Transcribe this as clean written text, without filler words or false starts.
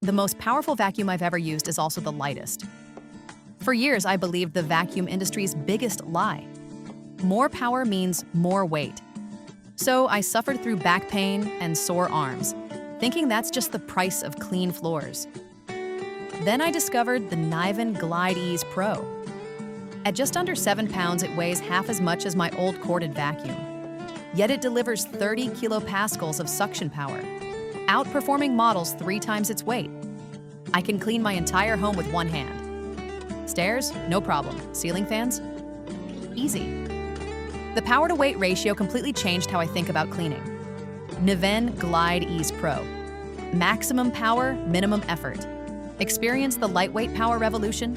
The most powerful vacuum I've ever used is also the lightest. For years, I believed the vacuum industry's biggest lie. More power means more weight. So I suffered through back pain and sore arms, thinking that's just the price of clean floors. Then I discovered the Nyven Glide Ease Pro. At just under 7 pounds, it weighs half as much as my old corded vacuum. Yet it delivers 30 kilopascals of suction power, outperforming models 3 times its weight. I can clean my entire home with one hand. Stairs? No problem. Ceiling fans? Easy. The power-to-weight ratio completely changed how I think about cleaning. Nyven Glide Ease Pro. Maximum power, minimum effort. Experience the lightweight power revolution.